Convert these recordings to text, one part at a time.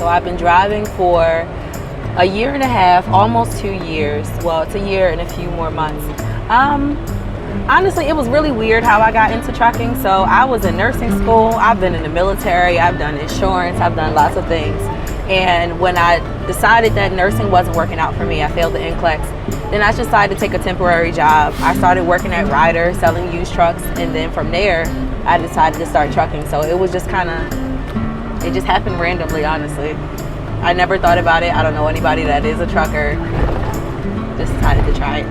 So I've been driving for a year and a half, almost 2 years. Well, it's a year and a few more months. Honestly, it was really weird how I got into trucking. So I was in nursing school, I've been in the military, I've done insurance, I've done lots of things. And when I decided that nursing wasn't working out for me, I failed the NCLEX, then I decided to take a temporary job. I started working at Ryder, selling used trucks, and then from there, I decided to start trucking. So it was just it just happened randomly, honestly. I never thought about it. I don't know anybody that is a trucker. Just decided to try it.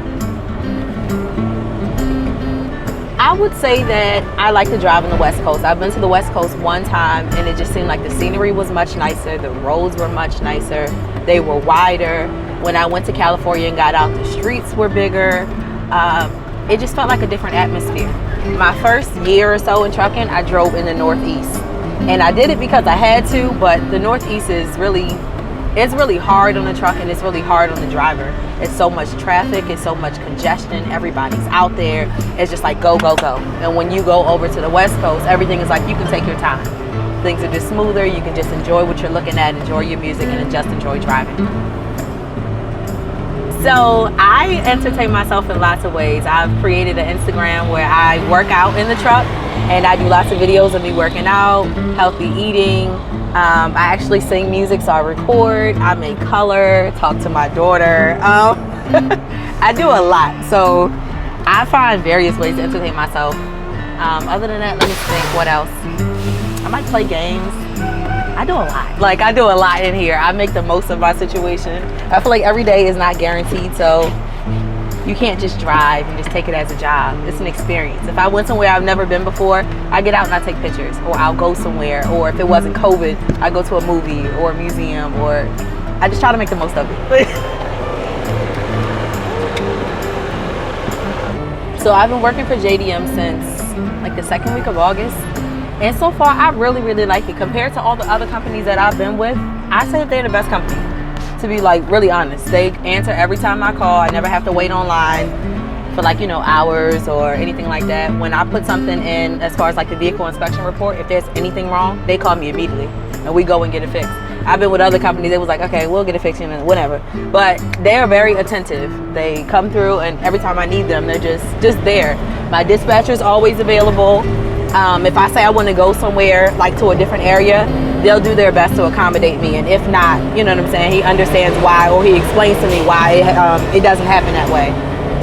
I would say that I like to drive on the West Coast. I've been to the West Coast one time and it just seemed like the scenery was much nicer. The roads were much nicer. They were wider. When I went to California and got out, the streets were bigger. It just felt like a different atmosphere. My first year or so in trucking, I drove in the Northeast. And I did it because I had to, but the Northeast is really hard on the truck and it's really hard on the driver. It's so much traffic, it's so much congestion, everybody's out there. It's just like go, go, go. And when you go over to the West Coast, everything is like you can take your time. Things are just smoother, you can just enjoy what you're looking at, enjoy your music, and just enjoy driving. So I entertain myself in lots of ways. I've created an Instagram where I work out in the truck and I do lots of videos of me working out, healthy eating. I actually sing music, so I record, I make color, talk to my daughter. I do a lot, so I find various ways to entertain myself. Other than that, let me think, what else? I might play games. I do a lot. Like, I do a lot in here. I make the most of my situation. I feel like every day is not guaranteed, so you can't just drive and just take it as a job. It's an experience. If I went somewhere I've never been before, I get out and I take pictures, or I'll go somewhere, or if it wasn't COVID, I go to a movie or a museum, or I just try to make the most of it. So I've been working for JDM since like the second week of August. And so far, I really, really like it. Compared to all the other companies that I've been with, I say that they're the best company. To be like really honest, they answer every time I call. I never have to wait online for like, hours or anything like that. When I put something in as far as like the vehicle inspection report, if there's anything wrong, they call me immediately and we go and get it fixed. I've been with other companies, they was like, okay, we'll get it fixed and whatever. But they're very attentive. They come through and every time I need them, they're just there. My dispatcher's always available. If I say I want to go somewhere like to a different area, they'll do their best to accommodate me. And if not, you know what I'm saying, he understands why, or he explains to me why it doesn't happen that way.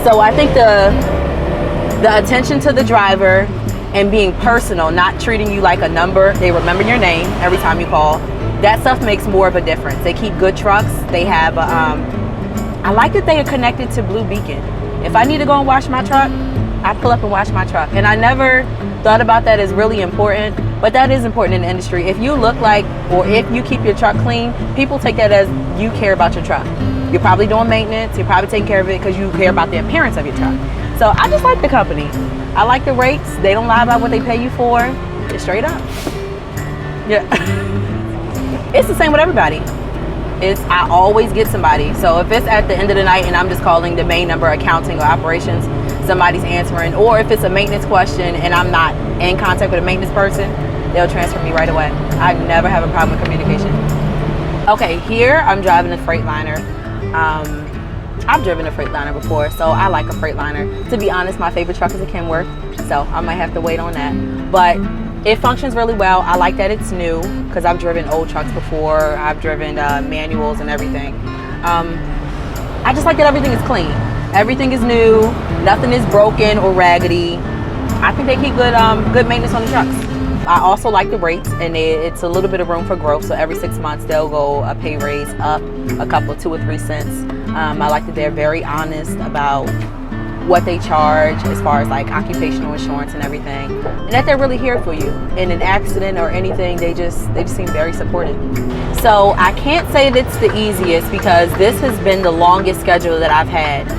So I think the attention to the driver and being personal, not treating you like a number, they remember your name every time you call, that stuff makes more of a difference. They keep good trucks. They have, I like that they are connected to Blue Beacon. If I need to go and wash my truck, I pull up and wash my truck. And I never thought about that as really important, but that is important in the industry. If you look like, or if you keep your truck clean, people take that as you care about your truck. You're probably doing maintenance, you're probably taking care of it because you care about the appearance of your truck. So I just like the company. I like the rates. They don't lie about what they pay you for. It's straight up. Yeah. It's the same with everybody. I always get somebody. So if it's at the end of the night and I'm just calling the main number, accounting or operations, somebody's answering, or if it's a maintenance question and I'm not in contact with a maintenance person, they'll transfer me right away. I never have a problem with communication. Okay, here I'm driving a Freightliner. I've driven a Freightliner before, so I like a Freightliner. To be honest, my favorite truck is a Kenworth, so I might have to wait on that. But it functions really well. I like that it's new because I've driven old trucks before. I've driven manuals and everything. I just like that everything is clean. Everything is new. Nothing is broken or raggedy. I think they keep good maintenance on the trucks. I also like the rates, and it's a little bit of room for growth. So every 6 months they'll go a pay raise up a couple, 2 or 3 cents. I like that they're very honest about what they charge as far as like occupational insurance and everything, and that they're really here for you in an accident or anything. They just seem very supportive. So I can't say that it's the easiest because this has been the longest schedule that I've had.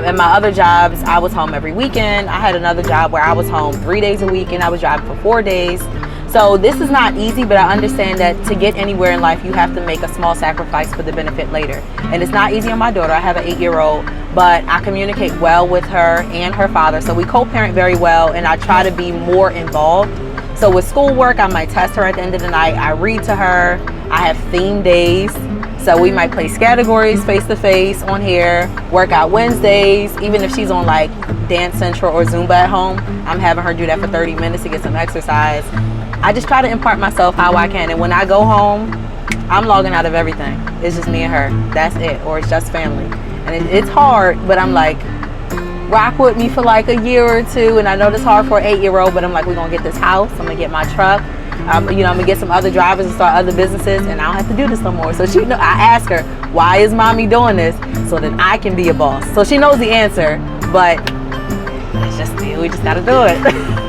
In my other jobs, I was home every weekend. I had another job where I was home 3 days a week and I was driving for 4 days. So this is not easy, but I understand that to get anywhere in life, you have to make a small sacrifice for the benefit later. And it's not easy on my daughter. I have an 8-year-old, but I communicate well with her and her father. So we co-parent very well, and I try to be more involved So with schoolwork, I might test her at the end of the night. I read to her. I have theme days. So we might place categories face-to-face on here, workout Wednesdays. Even if she's on like Dance Central or Zumba at home, I'm having her do that for 30 minutes to get some exercise. I just try to impart myself how I can. And when I go home, I'm logging out of everything. It's just me and her. That's it. Or it's just family. And it's hard, but I'm like, rock with me for like a year or two. And I know it's hard for an 8-year-old, but I'm like, we're going to get this house. I'm going to get my truck. I'm going to get some other drivers and start other businesses, and I don't have to do this no more. So I ask her, why is mommy doing this? So that I can be a boss. So she knows the answer, but it's just, we just got to do it.